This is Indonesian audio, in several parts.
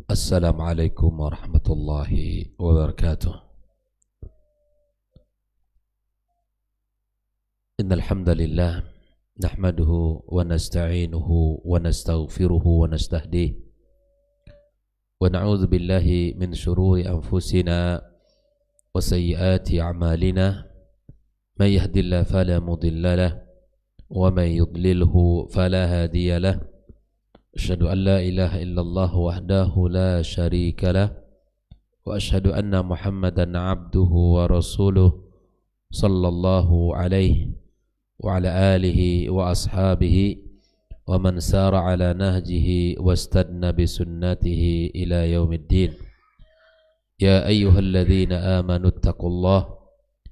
Assalamualaikum warahmatullahi wabarakatuh. Innal hamdalillah nahmaduhu wa nasta'inuhu wa nastaghfiruhu wa nastahdihi wa na'udzu billahi min shururi anfusina wa sayyiati a'malina may yahdihillahu fala mudilla lahu wa may yudlilhu fala hadiya lahu. Asyhadu an la ilaha illallah wahdahu la syarika lah wa asyhadu anna Muhammadan abduhu wa rasuluh sallallahu alaihi wa ala alihi wa ashabihi wa man sara ala nahjihi wastadna bi sunnatihi ila yaumiddin. Ya ayyuhalladzina amanu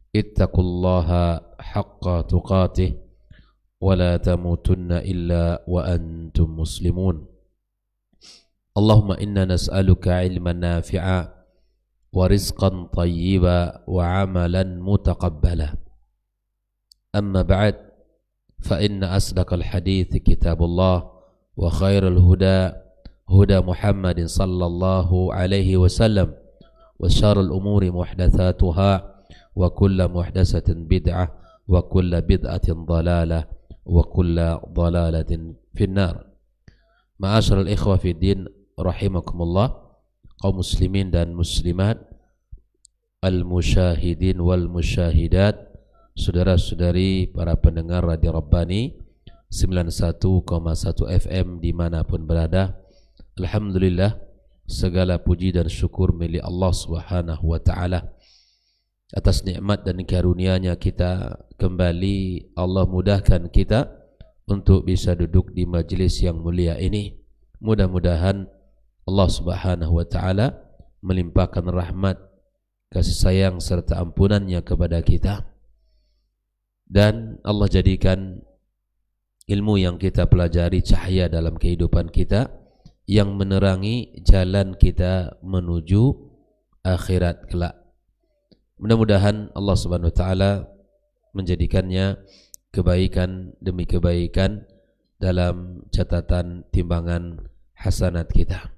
ittaqullaha haqqa tuqatih ولا تموتن إلا وأنتم مسلمون. اللهم إنا نسألك علما نافعا ورزقا طيبا وعملا متقبلا. أما بعد فإن أصدق الحديث كتاب الله وخير الهدى هدى محمد صلى الله عليه وسلم وشر الأمور محدثاتها وكل محدثة بدعة وكل بدعة ضلالة wa kulla dhalalatin finnar. Ma'asyiral ikhwah fi din rahimakumullah, kaum muslimin dan muslimat, al-musyahidin wal musyahidat, saudara-saudari para pendengar Radio Rabbani 91,1 FM dimanapun berada. Alhamdulillah, segala puji dan syukur milik Allah Subhanahu wa ta'ala atas nikmat dan karunia-Nya kita kembali Allah mudahkan kita untuk bisa duduk di majlis yang mulia ini. Mudah-mudahan Allah Subhanahu wa taala melimpahkan rahmat, kasih sayang serta ampunannya kepada kita, dan Allah jadikan ilmu yang kita pelajari cahaya dalam kehidupan kita yang menerangi jalan kita menuju akhirat kelak. Mudah-mudahan Allah Subhanahu wa taala menjadikannya kebaikan demi kebaikan dalam catatan timbangan hasanat kita.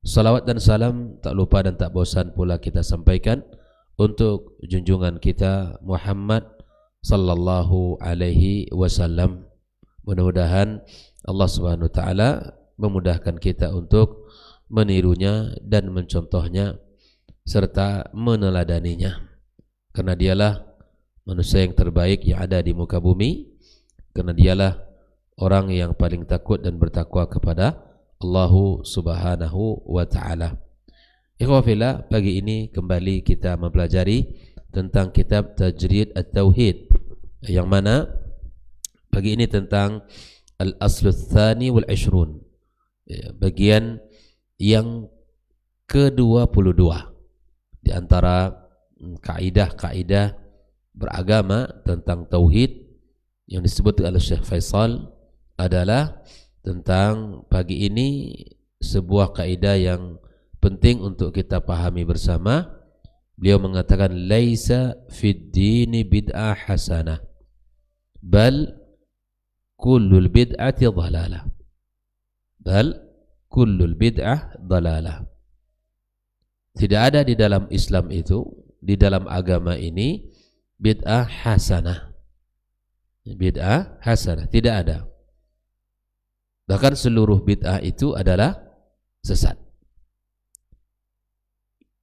Salawat dan salam tak lupa dan tak bosan pula kita sampaikan untuk junjungan kita Muhammad sallallahu alaihi wasallam. Mudah-mudahan Allah Subhanahu wa taala memudahkan kita untuk menirunya dan mencontohnya serta meneladaninya, karena dialah manusia yang terbaik yang ada di muka bumi, karena dialah orang yang paling takut dan bertakwa kepada Allah Subhanahu wa ta'ala. Ikhwafillah, pagi ini kembali kita mempelajari tentang kitab Tajrid At-Tauhid, yang mana pagi ini tentang Al-Aslu Tsani wal Ishrun, bagian yang ke-22 di antara kaidah-kaidah beragama tentang tauhid yang disebut oleh Syekh Faisal adalah tentang pagi ini sebuah kaidah yang penting untuk kita pahami bersama. Beliau mengatakan laisa fid dini bid'ah hasanah bal kullul bid'ati dhalalah, bal kullul bid'ah dhalalah. Tidak ada di dalam Islam itu, di dalam agama ini, bid'ah hasanah. Bid'ah hasanah, tidak ada. Bahkan seluruh bid'ah itu adalah sesat.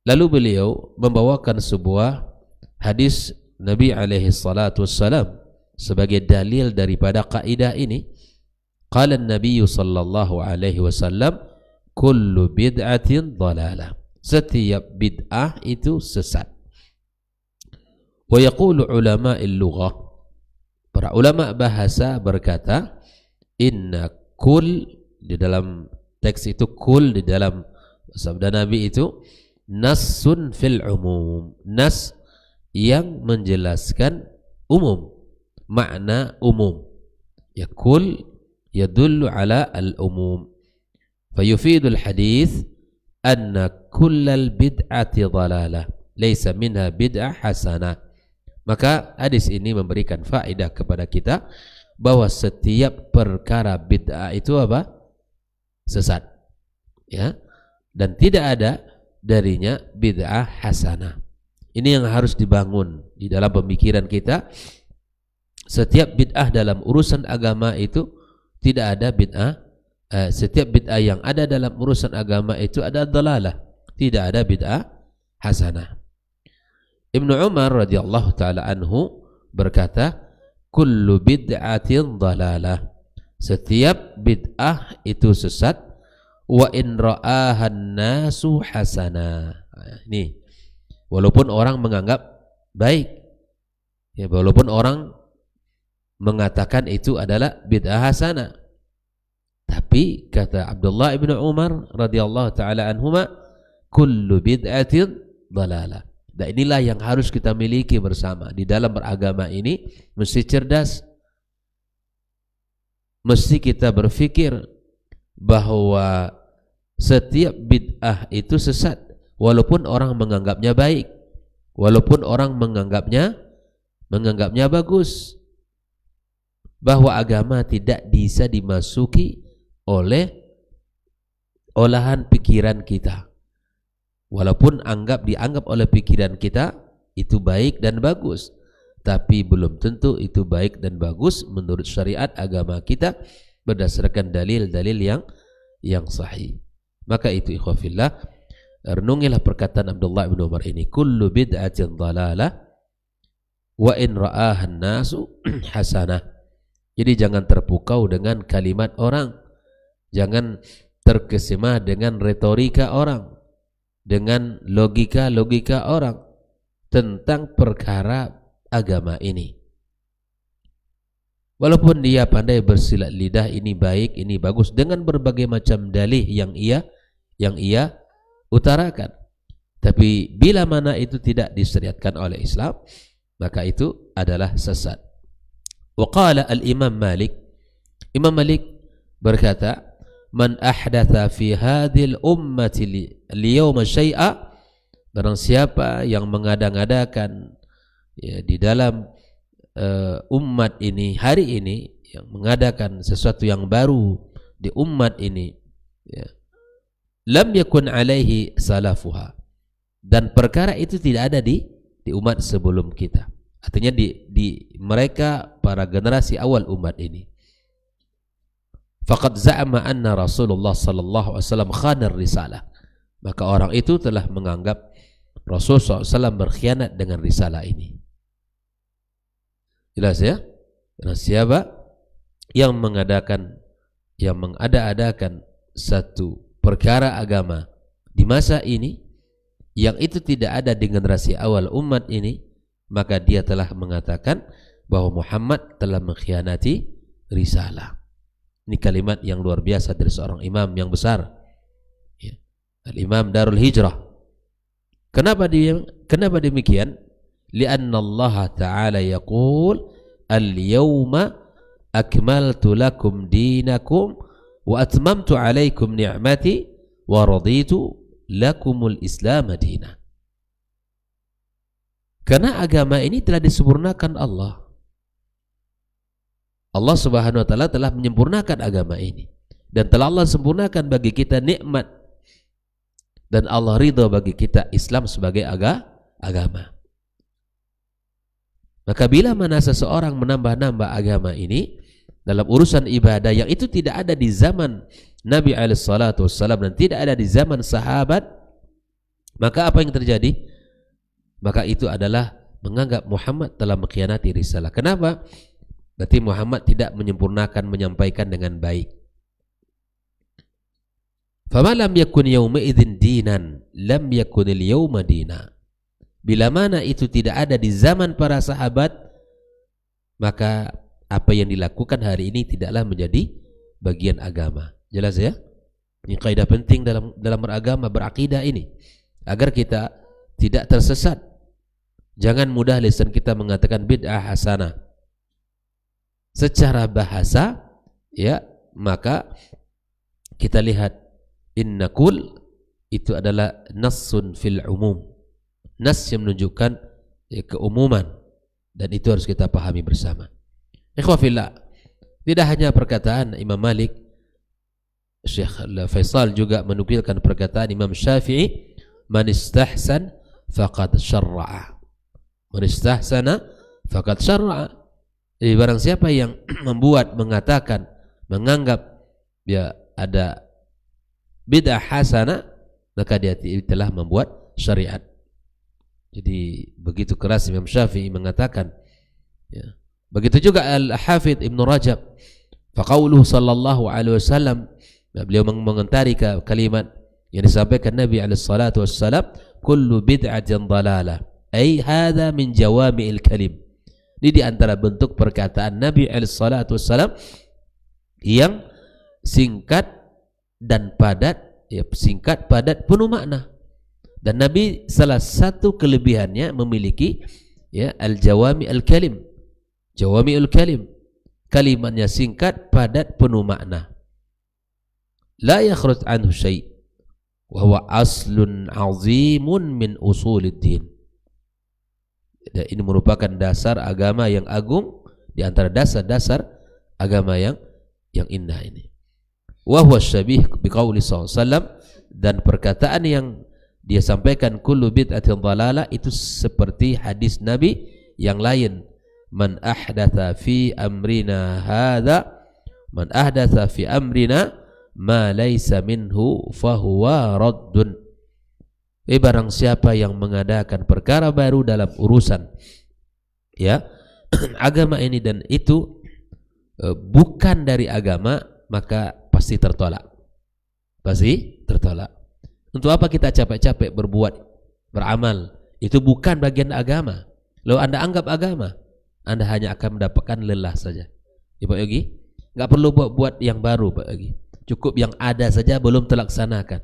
Lalu beliau membawakan sebuah hadis Nabi alaihi salatu wassalam sebagai dalil daripada kaidah ini. Qala an-nabiy sallallahu alaihi wasallam, kullu bid'atin dhalalah. Setiap bid'ah itu sesat. Wa yaqulu ulama'il lughah, para ulama bahasa berkata, inna kull, di dalam teks itu kull, di dalam sabda Nabi itu nassun fil umum, nas yang menjelaskan umum, makna umum. Ya kull yadullu ala al-umum, fayufidul hadith anna kullal bid'ati dhalalah laysa minha bid'ah hasanah. Maka hadis ini memberikan faedah kepada kita bahwa setiap perkara bid'ah itu apa? Sesat. Ya. dan tidak ada darinya bid'ah hasanah. Ini yang harus dibangun di dalam pemikiran kita. Setiap bid'ah dalam urusan agama itu tidak ada bid'ah. Setiap bid'ah yang ada dalam urusan agama itu ada dhalalah, tidak ada bid'ah hasanah. Ibnu Umar radhiyallahu taala anhu berkata, kullu bid'atin dhalalah. Setiap bid'ah itu sesat. Wa in ra'ahan nasu hasanah. Ini walaupun orang menganggap baik, ya, walaupun orang mengatakan itu adalah bid'ah hasanah, tapi kata Abdullah ibn Umar radhiyallahu taala anhuma, kullu bid'atin dhalalah. Dan inilah yang harus kita miliki bersama di dalam beragama ini. Mesti cerdas, mesti kita berfikir bahwa setiap bid'ah itu sesat, walaupun orang menganggapnya baik, walaupun orang menganggapnya bagus. Bahwa agama tidak bisa dimasuki oleh olahan pikiran kita, walaupun dianggap oleh pikiran kita itu baik dan bagus, tapi belum tentu itu baik dan bagus menurut syariat agama kita berdasarkan dalil-dalil yang sahih. Maka itu ikhwafillah, renungilah perkataan Abdullah bin Umar ini, kullu bid'atin dhalalah wa in ra'ahan nasu hasanah. Jadi jangan terpukau dengan kalimat orang, jangan terkesima dengan retorika orang, dengan logika-logika orang tentang perkara agama ini. Walaupun dia pandai bersilat lidah, ini baik, ini bagus, dengan berbagai macam dalih yang ia utarakan, tapi bila mana itu tidak disyariatkan oleh Islam, maka itu adalah sesat. Wa qala al-Imam Malik, Imam Malik berkata, man ahdatha fi hadhil ummati liyawma syai'a, barang siapa yang mengada-ngadakan, ya, di dalam umat ini hari ini, yang mengadakan sesuatu yang baru di umat ini, ya, lam yakun alaihi salafuha, dan perkara itu tidak ada di umat sebelum kita, artinya di mereka para generasi awal umat ini. Faqad za'ama anna Rasulullah sallallahu alaihi wasallam khana risalah, maka orang itu telah menganggap Rasul SAW berkhianat dengan risalah ini. Jelas ya? Karena siapa yang mengada-adakan satu perkara agama di masa ini yang itu tidak ada di generasi awal umat ini, maka dia telah mengatakan bahwa Muhammad telah mengkhianati risalah. Ini kalimat yang luar biasa dari seorang imam yang besar, ya, Al-Imam Darul Hijrah. Kenapa demikian? Lianna Allah Ta'ala yaqul, al-yawma akmaltu lakum dinakum wa atmamtu alaikum ni'mati wa raditu lakumul islam madina. Karena agama ini telah disempurnakan Allah. Allah Subhanahu wa taala telah menyempurnakan agama ini, dan telah Allah sempurnakan bagi kita nikmat, dan Allah ridha bagi kita Islam sebagai agama. Maka bila mana seseorang menambah-nambah agama ini dalam urusan ibadah yang itu tidak ada di zaman Nabi alaihissalatu wassalam dan tidak ada di zaman sahabat, maka apa yang terjadi? Maka itu adalah menganggap Muhammad telah mengkhianati risalah. Kenapa? Berarti Muhammad tidak menyempurnakan, menyampaikan dengan baik. Fama lam yakun yawma idzin dinan lam yakunil yawma dina. Bila mana itu tidak ada di zaman para sahabat, maka apa yang dilakukan hari ini tidaklah menjadi bagian agama. Jelas ya? Ini kaidah penting dalam beragama, berakidah ini, agar kita tidak tersesat. Jangan mudah lisan kita mengatakan bid'ah hasanah. Secara bahasa, ya, maka kita lihat innakul itu adalah nassun fil umum, nas yang menunjukkan, ya, keumuman, dan itu harus kita pahami bersama. Ikhwafillah, tidak hanya perkataan Imam Malik, Syekh Faisal juga menukilkan perkataan Imam Syafi'i, man istahsan faqad syarra'a. Man istahsana faqad syarra'a. Jadi barang siapa yang membuat, mengatakan, menganggap ya ada bid'ah hasanah, maka dia telah membuat syariat. Jadi begitu keras Imam Syafi'i mengatakan, ya. Begitu juga Al-Hafidh Ibn Rajab, faqauluhu sallallahu alaihi wasallam, beliau mengomentari kalimat yang disampaikan Nabi alaihi salatu wassalam, kullu bid'atin dhalalah, ay hadha min jawami'il kalim. Ini di antara bentuk perkataan Nabi alaihi salatu wassalam yang singkat dan padat, ya, singkat, padat, penuh makna. Dan Nabi salah satu kelebihannya memiliki ya al-jawami al-kalim. Jawami'ul kalim. Kalimatnya singkat, padat, penuh makna. La yakhruj anhu syai' wa huwa aslun 'azimun min usuliddin. Dan ini merupakan dasar agama yang agung di antara dasar-dasar agama yang indah ini. Wa huwa syabih biqauli sallallahu alaihi wasallam, dan perkataan yang dia sampaikan kullu bid'atin dhalalah itu seperti hadis Nabi yang lain, man ahdatha fi amrina hadza, man ahdatha fi amrina ma laysa minhu fahuwa raddun. Barang siapa yang mengadakan perkara baru dalam urusan ya agama ini dan itu bukan dari agama, maka pasti tertolak. Pasti tertolak. Untuk apa kita capek-capek berbuat, beramal? Itu bukan bagian agama. Lalu Anda anggap agama, Anda hanya akan mendapatkan lelah saja. Ya Pak Yogi, nggak perlu buat yang baru Pak Yogi. Cukup yang ada saja belum terlaksanakan.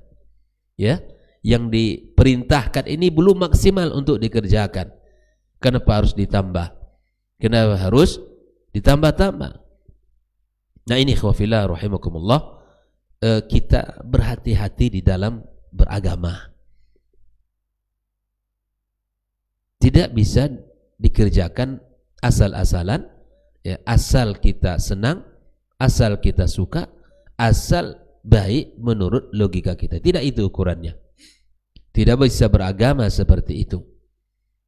Ya, yang diperintahkan ini belum maksimal untuk dikerjakan. Kenapa harus ditambah? Kenapa harus ditambah-tambah? Nah ini khawafillah rahimakumullah, kita berhati-hati di dalam beragama. Tidak bisa dikerjakan asal-asalan, ya, asal kita senang, asal kita suka, asal baik menurut logika kita. Tidak itu ukurannya. Tidak bisa beragama seperti itu.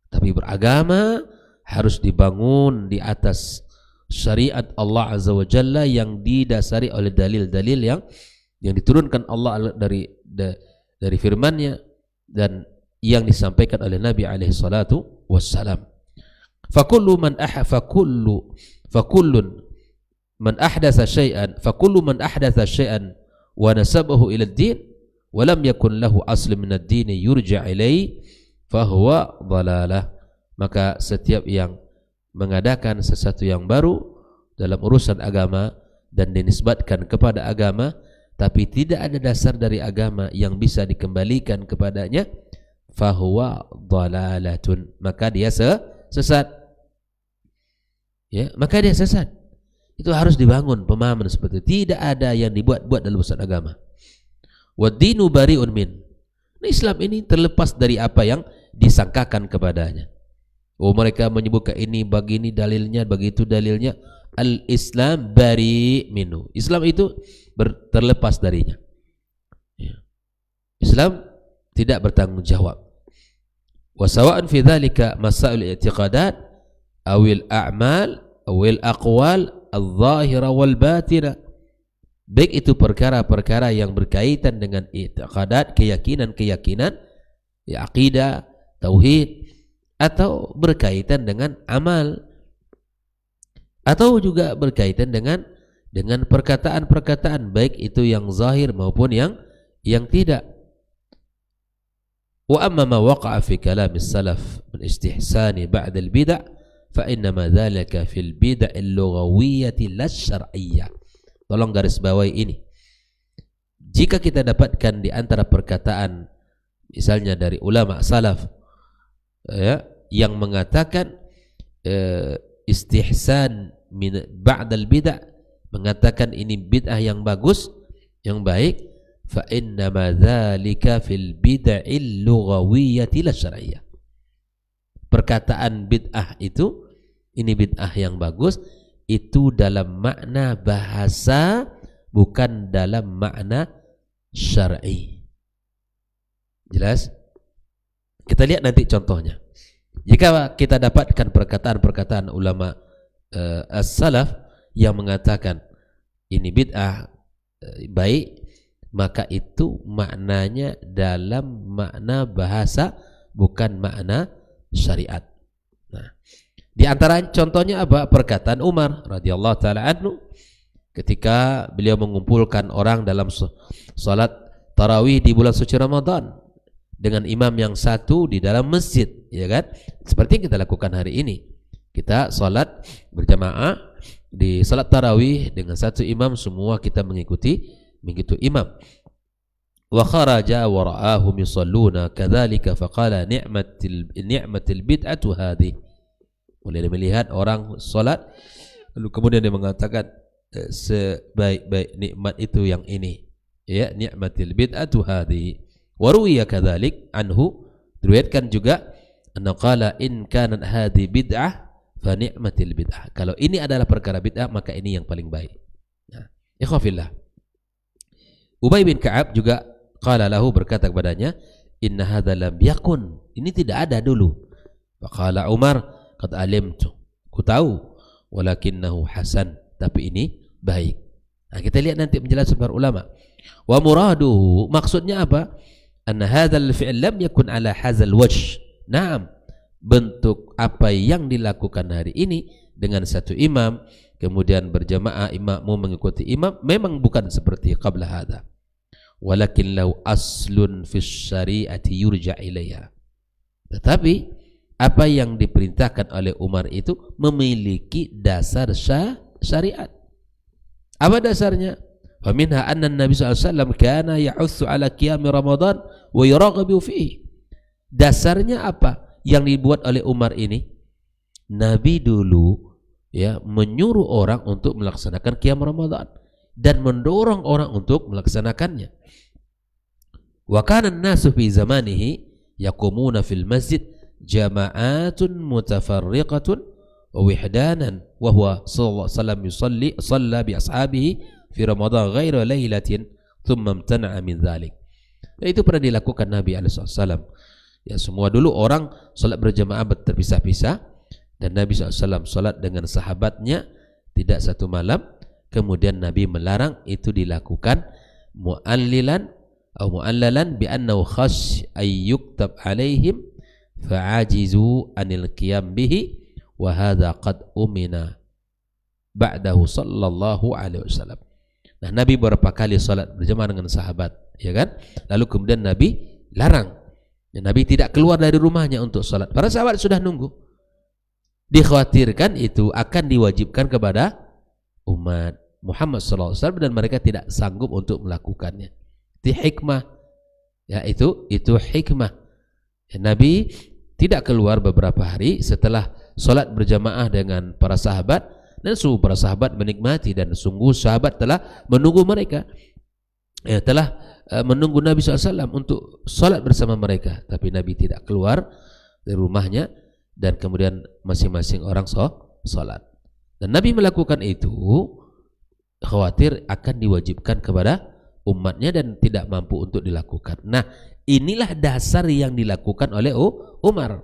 Tapi beragama harus dibangun di atas syariat Allah Azza wa Jalla yang didasari oleh dalil-dalil yang diturunkan Allah dari firman-Nya dan yang disampaikan oleh Nabi alaihi salatu wassalam. Fakullu man ahdatsa syai'an wa nasabahu ila ad-din wa lam yakun lahu asl min ad-din yurja' ilaihi fahuwa dhalalah. Maka setiap yang mengadakan sesuatu yang baru dalam urusan agama dan dinisbatkan kepada agama tapi tidak ada dasar dari agama yang bisa dikembalikan kepadanya, fahuwa dhalalatun, maka dia sesat. Ya, maka dia sesat. Itu harus dibangun pemahaman seperti itu. Tidak ada yang dibuat-buat dalam urusan agama. Wad-dinu bari'un min. Islam ini terlepas dari apa yang disangkakan kepadanya. Oh, mereka menyebutkan ini begini dalilnya, begitu dalilnya. Al-Islam bari minhu. Islam itu terlepas darinya. Ya. Islam tidak bertanggung jawab. Wa sawa'an fi dzalika masail i'tiqadat awil a'mal awil aqwal al-zahira wal batina. Baik itu perkara-perkara yang berkaitan dengan i'tiqadat, keyakinan-keyakinan, ya, akidah, tauhid, atau berkaitan dengan amal, atau juga berkaitan dengan perkataan-perkataan, baik itu yang zahir maupun yang tidak. Wa amma ma waqa'a fi kalam as-salaf min istihsani ba'd al-bid'ah fa inna ma dzalika fil bid'ah al-lughawiyyah la syar'iyyah. Tolong garis bawahi ini. Jika kita dapatkan di antara perkataan misalnya dari ulama salaf, ya, yang mengatakan istihsan min ba'dal bid'ah, mengatakan ini bid'ah yang bagus, yang baik, fa inna ma dzalika fil bid'il lughawiyyati la syar'iyyah. Perkataan bid'ah itu, ini bid'ah yang bagus, itu dalam makna bahasa bukan dalam makna syar'i. Jelas? Kita lihat nanti contohnya. Jika kita dapatkan perkataan-perkataan ulama as-salaf yang mengatakan ini bid'ah baik, maka itu maknanya dalam makna bahasa, bukan makna syariat. Nah, di antara contohnya apa? Perkataan Umar radhiyallahu taala anhu ketika beliau mengumpulkan orang dalam salat tarawih di bulan suci Ramadan dengan imam yang satu di dalam masjid, ya kan? Seperti yang kita lakukan hari ini. Kita salat berjamaah di salat tarawih dengan satu imam, semua kita mengikuti imam. Wa kharaja wa ra'ahum yusalluna kadzalika faqala ni'matil bid'atu hadhi. Boleh melihat orang salat lalu kemudian dia mengatakan sebaik-baik nikmat itu yang ini, ya, ni'matil bid'atu hadhi. Wa ruwiya kadzalik anhu, diriwayatkan juga anna qala in kanat hadhi bid'ah fa ni'matil bid'ah. Kalau ini adalah perkara bid'ah, maka ini yang paling baik. Nah, ikhwafillah. Ubay bin Ka'ab juga qala lahu, berkata kepadanya, inna hadza lam yakun, ini tidak ada dulu. Faqala Umar, qad alimtu, ku tahu, walakinnahu hasan, tapi ini baik. Nah, kita lihat nanti penjelasan para ulama. Wa muraduhu, maksudnya apa? Anna hadzal fi'l lam yakun ala hadzal wajh. Naam, bentuk apa yang dilakukan hari ini dengan satu imam kemudian berjamaah, imammu mengikuti imam, memang bukan seperti qabla hadza. Walakin lau aslun fis syari'ati yurja' ilaiha. Tetapi apa yang diperintahkan oleh Umar itu memiliki dasar syariat. Apa dasarnya? Faminha anna Nabi SAW kana ya'utsu ala qiyam Ramadan wa yarghabu fihi. Dasarnya apa yang dibuat oleh Umar ini? Nabi dulu, ya, menyuruh orang untuk melaksanakan qiyam Ramadan dan mendorong orang untuk melaksanakannya. Wa kana an-nasu fi zamanihi yaqumuna fil masjid jama'atun mutafarriqatun wa wihdanan wa huwa sallallahu alaihi wasallam shalla bi ashabihi fi Ramadan ghaira lailatin thumma imtana'a min dzalik. Itu pernah dilakukan Nabi alaihi wasallam. Ya, semua dulu orang salat berjamaah terpisah-pisah dan Nabi SAW salat dengan sahabatnya tidak satu malam. Kemudian Nabi melarang itu dilakukan mu'allilan atau mu'allalan bi annahu khash ay yuktab alaihim fa'ajizu anil qiyam bihi wa hadza qad umina ba'dahu sallallahu alaihi wasallam. Nah, Nabi beberapa kali salat berjamaah dengan sahabat, ya kan? Lalu kemudian Nabi larang. Ya, Nabi tidak keluar dari rumahnya untuk salat. Para sahabat sudah nunggu. Dikhawatirkan itu akan diwajibkan kepada umat Muhammad SAW dan mereka tidak sanggup untuk melakukannya. Itu hikmah. Ya, itu hikmah. Ya, Nabi tidak keluar beberapa hari setelah salat berjamaah dengan para sahabat, dan sungguh para sahabat menikmati dan sungguh sahabat telah menunggu mereka. Ya, telah menunggu Nabi SAW untuk salat bersama mereka, tapi Nabi tidak keluar dari rumahnya dan kemudian masing-masing orang salat. Dan Nabi melakukan itu khawatir akan diwajibkan kepada umatnya dan tidak mampu untuk dilakukan. Nah, inilah dasar yang dilakukan oleh Umar.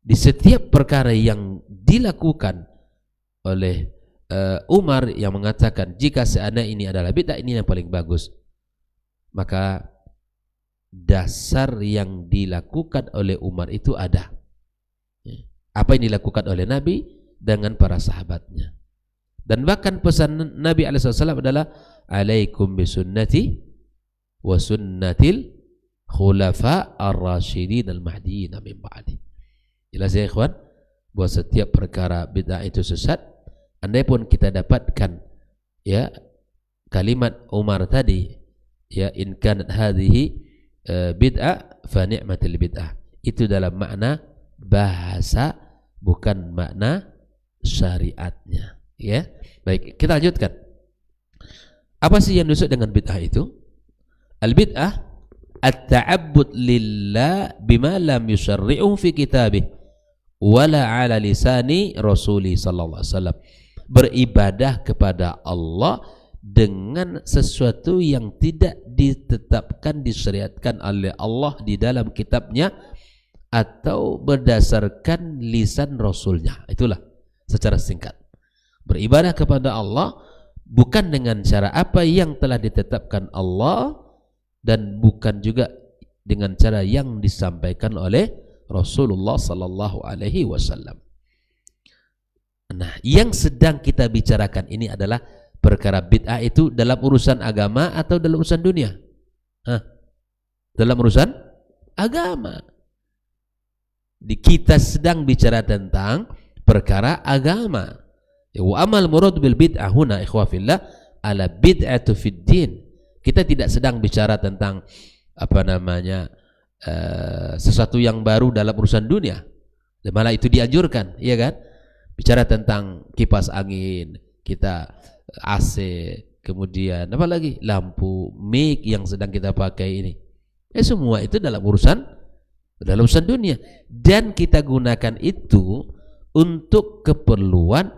Di setiap perkara yang dilakukan oleh Umar yang mengatakan jika seandainya ini adalah bid'ah, ini yang paling bagus, maka dasar yang dilakukan oleh Umar itu ada. Apa yang dilakukan oleh Nabi dengan para sahabatnya. Dan bahkan pesan Nabi SAW adalah alaikum bisunnati wa sunnatil khulafa ar-rasyidin al-mahdiyyin min ba'di. Jelas ya ikhwan, bahwa setiap perkara bid'ah itu sesat. Andai pun kita dapatkan, ya, kalimat Umar tadi, ya, in kanat hadhihi bid'ah fa ni'matil bid'ah, itu dalam makna bahasa, bukan makna syariatnya, ya. Baik, kita lanjutkan. Apa sih yang dimaksud dengan bid'ah itu? Al-bid'ah at-ta'abbud lillah bima lam yusyarri'u fi kitabih wala ala lisani rasuli sallallahu alaihi wasallam. Beribadah kepada Allah dengan sesuatu yang tidak ditetapkan, disyariatkan oleh Allah di dalam kitabnya atau berdasarkan lisan Rasulnya. Itulah secara singkat. Beribadah kepada Allah bukan dengan cara apa yang telah ditetapkan Allah dan bukan juga dengan cara yang disampaikan oleh Rasulullah sallallahu alaihi wasallam. Nah, yang sedang kita bicarakan ini adalah perkara bid'ah itu dalam urusan agama atau dalam urusan dunia? Dalam urusan agama. Kita sedang bicara tentang perkara agama. Wa amal murad bil bid'ah huna ikhwa fillah ala bid'atu fid din. Kita tidak sedang bicara tentang sesuatu yang baru dalam urusan dunia. Malah itu dianjurkan, iya kan? Bicara tentang kipas angin, kita AC, kemudian apa lagi? Lampu, mic yang sedang kita pakai ini. Semua itu dalam urusan dunia, dan kita gunakan itu untuk keperluan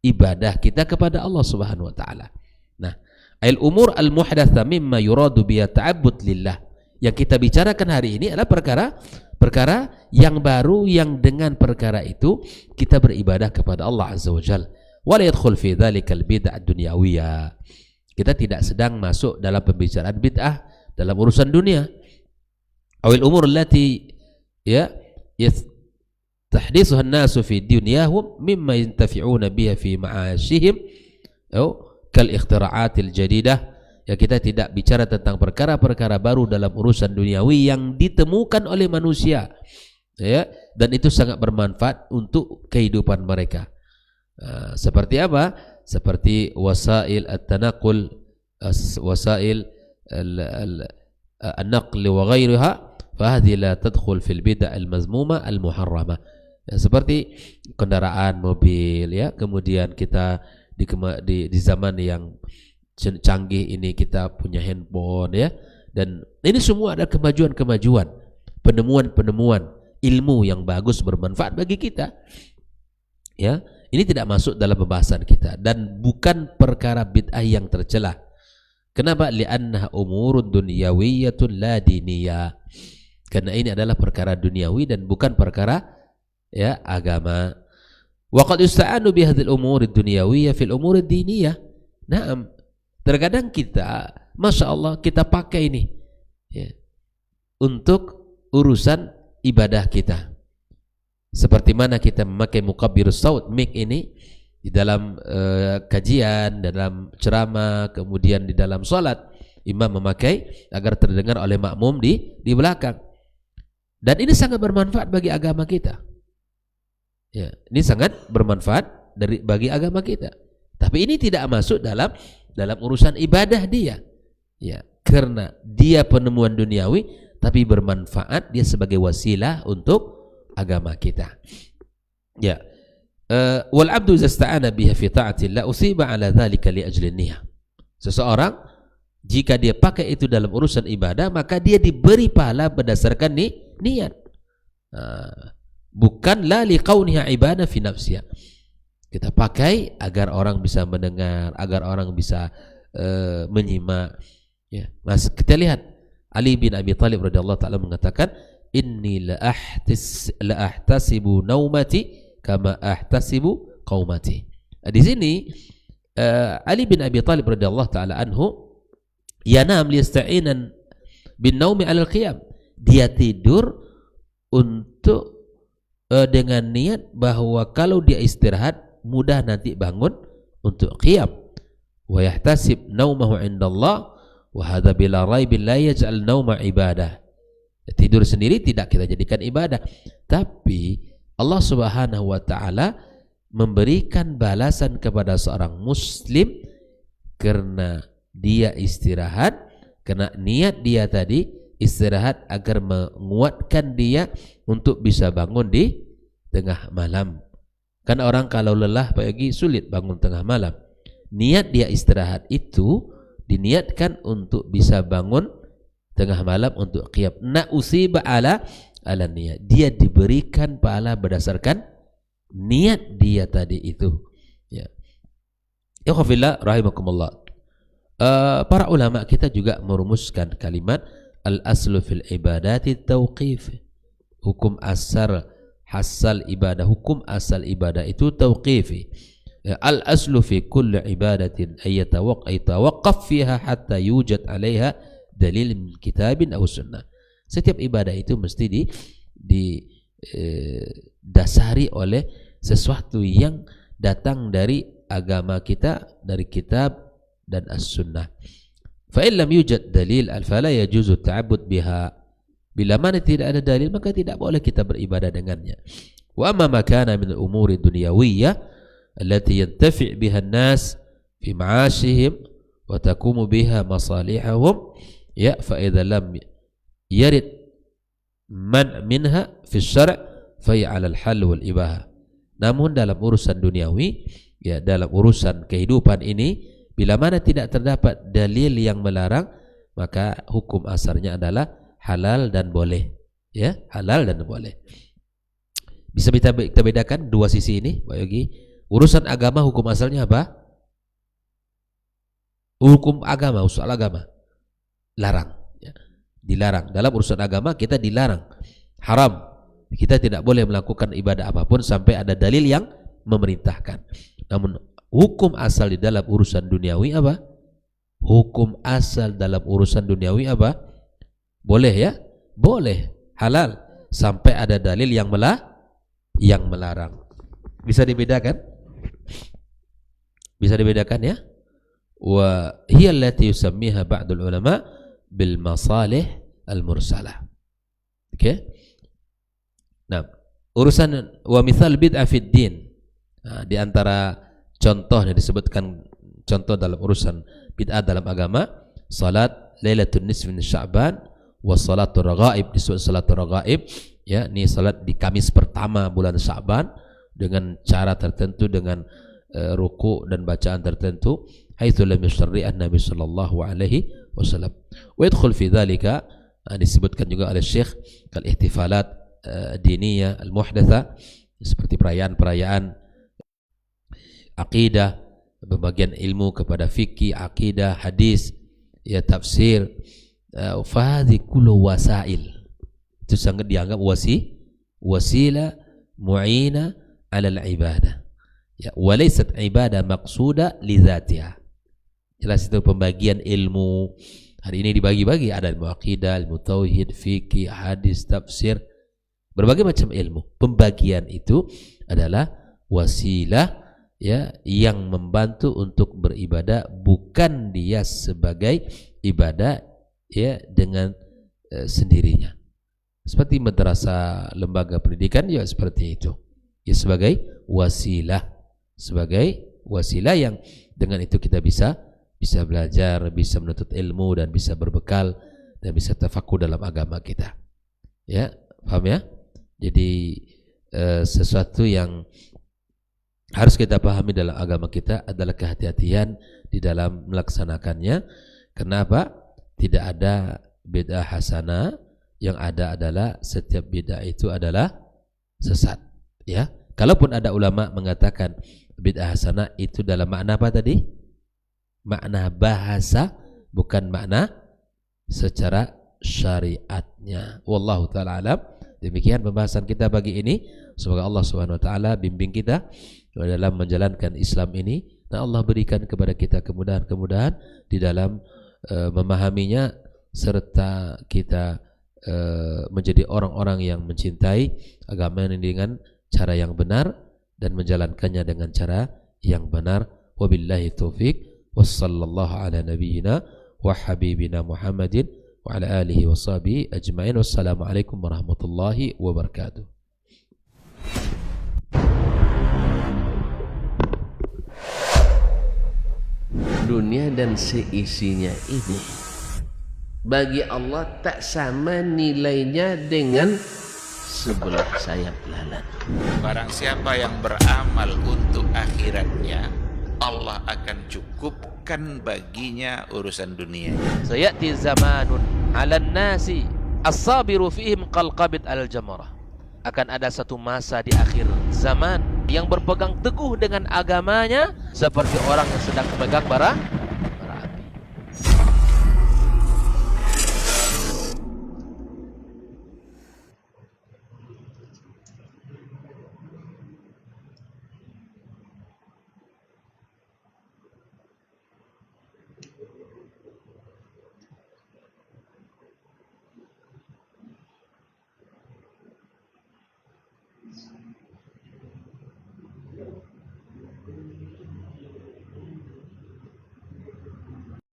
ibadah kita kepada Allah Subhanahu wa taala. Nah, al-umur al-muhdatsa mimma yuradu biha ta'abbud lillah. Yang kita bicarakan hari ini adalah perkara yang baru yang dengan perkara itu kita beribadah kepada Allah Azza wa Jalla. Wa la yadkhul fi dzalika al-bid'ah ad-dunyawiyah. Kita tidak sedang masuk dalam pembicaraan bid'ah dalam urusan dunia. Awil umur allati tahdithuha an-nasu fi dunyahum mimma yantafi'una biha fi ma'ashihim kal ikhtira'atil jadidah. Ya, kita tidak bicara tentang perkara-perkara baru dalam urusan duniawi yang ditemukan oleh manusia, ya, dan itu sangat bermanfaat untuk kehidupan mereka. Seperti apa? Seperti wasail at-tanaqul, wasail an-naql wa ghayriha, fa hadhihi la tadkhul fil bid'ah al-mazmuma al-muharramah. Ya, seperti kendaraan mobil, ya, kemudian kita di zaman yang canggih ini kita punya handphone, ya, dan ini semua ada kemajuan-kemajuan, penemuan-penemuan ilmu yang bagus bermanfaat bagi kita, ya. Ini tidak masuk dalam pembahasan kita dan bukan perkara bid'ah yang tercela. Kenapa? Li'annaha umurun dunyawiyyatun la diniyah. Karena ini adalah perkara duniawi dan bukan perkara, ya, agama. Wa qad yusta'anu bi hadhil umuri dunyawiyyah fil umuri diniyah. Naam. Terkadang kita, masya Allah, kita pakai ini, ya, untuk urusan ibadah kita. Seperti mana kita memakai mukabbirus saut, mic ini di dalam kajian, dalam ceramah, kemudian di dalam salat, imam memakai agar terdengar oleh makmum di belakang. Dan ini sangat bermanfaat bagi agama kita. Ya, ini sangat bermanfaat bagi agama kita. Tapi ini tidak masuk dalam urusan ibadah dia, ya, karena dia penemuan duniawi tapi bermanfaat, dia sebagai wasilah untuk agama kita, ya. Wal abdu zasta'ana biha fi ta'atillah usiba ala dzalika li ajli niyyah. Seseorang jika dia pakai itu dalam urusan ibadah, maka dia diberi pahala berdasarkan niat, bukan la liqauniha ibadah fi nafsiha. Kita pakai agar orang bisa mendengar, agar orang bisa menyimak, ya. Mas, kita lihat Ali bin Abi Thalib radhiyallahu taala mengatakan, inni la ahtasibu naumati kama ahtasibu qaumati. Di sini Ali bin Abi Thalib radhiyallahu taala anhu yanam liyasta'inan bin naumi 'ala al-qiyam. Dia tidur untuk dengan niat bahwa kalau dia istirahat mudah nanti bangun untuk qiyam. Wa yahtasib naumahu 'indallah wa hadza bila raibin la yaj'al nauma ibadah. Tidur sendiri tidak kita jadikan ibadah, tapi Allah Subhanahu wa taala memberikan balasan kepada seorang muslim karena dia istirahat, karena niat dia tadi istirahat agar menguatkan dia untuk bisa bangun di tengah malam. Kan orang kalau lelah pagi sulit bangun tengah malam. Niat dia istirahat itu diniatkan untuk bisa bangun tengah malam untuk qiyam. Na usiba ala niat. Dia diberikan pahala berdasarkan niat dia tadi itu. Ya. Ikhwafillah rahimakumullah. Para ulama kita juga merumuskan kalimat al-aslu fil ibadati tauqif. Hukum asal ibadah, hukum asal ibadah itu tauqifi. Al-aslu fi kulli ibadatin ayatawaqqaf fiha hatta yujad 'alaiha dalil min kitabin aw sunnah. Setiap ibadah itu mesti dasari oleh sesuatu yang datang dari agama kita, dari kitab dan as-sunnah. Fa in lam yujad dalil fala yajuzu ta'abbud biha. Bila mana tidak ada dalil maka tidak boleh kita beribadah dengannya. Wa amma ma kana min al-umuri dunyawiyyah allati yantafi' biha an-nas fi ma'ashihim wa taqumu biha masalihahum ya fa idza lam yarid man minha fi syara' fa hiya 'ala al-hal wal ibaha. Namun dalam urusan duniawi, ya dalam urusan kehidupan ini, bila mana tidak terdapat dalil yang melarang, maka hukum asalnya adalah halal dan boleh. Ya, halal dan boleh. Bisa kita bedakan dua sisi ini, Pak Yogi. Urusan agama hukum asalnya apa? Hukum agama, usul agama. Larang. Ya. Dilarang. Dalam urusan agama kita dilarang. Haram. Kita tidak boleh melakukan ibadah apapun sampai ada dalil yang memerintahkan. Namun hukum asal di dalam urusan duniawi apa? Hukum asal dalam urusan duniawi apa? Boleh ya? Boleh, halal sampai ada dalil yang melarang. Bisa dibedakan? Bisa dibedakan ya? Wa hiya allati yusammiha ba'dul ulama bil masalih al mursalah. Oke? Nah, urusan wa mithal bid'ah fid din. Nah, di antara contoh yang disebutkan contoh dalam urusan bid'ah dalam agama, salat Lailatul Nisfi min Sya'ban wa salatul raghaib. Disebut salatul raghaib, ya, ini salat di Kamis pertama bulan Sya'ban dengan cara tertentu, dengan ruku dan bacaan tertentu, haitsu lam yusyarri'an Nabi sallallahu alaihi wasallam. Wa yadkhul fi dzalika, disebutkan juga oleh Syekh kal ihtifalat diniyah al-muhdatsa, seperti perayaan-perayaan akidah, pembagian ilmu kepada fikih, akidah, hadis, ya tafsir. Fahadhi kullu wasail. Itu sangat dianggap wasilah mu'ina 'ala al-ibadah. Ya, walaysat ibadah maqsuda li dzatiha. Jelas itu pembagian ilmu. Hari ini dibagi-bagi, ada ilmu akidah, ilmu tauhid, fikih, hadis, tafsir, berbagai macam ilmu. Pembagian itu adalah wasilah, ya, yang membantu untuk beribadah, bukan dia sebagai ibadah, ya, dengan sendirinya. Seperti madrasah, lembaga pendidikan, ya seperti itu. Ya, sebagai wasilah yang dengan itu kita bisa belajar, bisa menuntut ilmu dan bisa berbekal dan bisa tafakuh dalam agama kita. Ya, paham ya? Jadi sesuatu yang harus kita pahami dalam agama kita adalah kehati-hatian di dalam melaksanakannya. Kenapa? Tidak ada bid'ah hasanah, yang ada adalah setiap bid'ah itu adalah sesat. Ya, kalaupun ada ulama mengatakan bid'ah hasanah itu dalam makna apa tadi? Makna bahasa, bukan makna secara syariatnya. Wallahu ta'ala alam. Demikian pembahasan kita pagi ini. Semoga Allah Subhanahu wa taala bimbing kita dalam menjalankan Islam ini, dan Allah berikan kepada kita kemudahan-kemudahan di dalam memahaminya, serta kita menjadi orang-orang yang mencintai agama ini dengan cara yang benar dan menjalankannya dengan cara yang benar. Wabillahi taufik. Wassallallahu ala nabiyyina wa habibina Muhammadin wa ala alihi wa sahbihi ajma'in. Wassalamualaikum warahmatullahi wabarakatuh. Dunia dan seisinya ini bagi Allah tak sama nilainya dengan sebelah sayap lalat. Barang siapa yang beramal untuk akhiratnya, Allah akan cukupkan baginya urusan dunia. Sayati zamanun 'alan nasi as-sabiru fihim qalqabit al-jamarah. Akan ada satu masa di akhir zaman yang berpegang teguh dengan agamanya seperti orang yang sedang memegang bara api.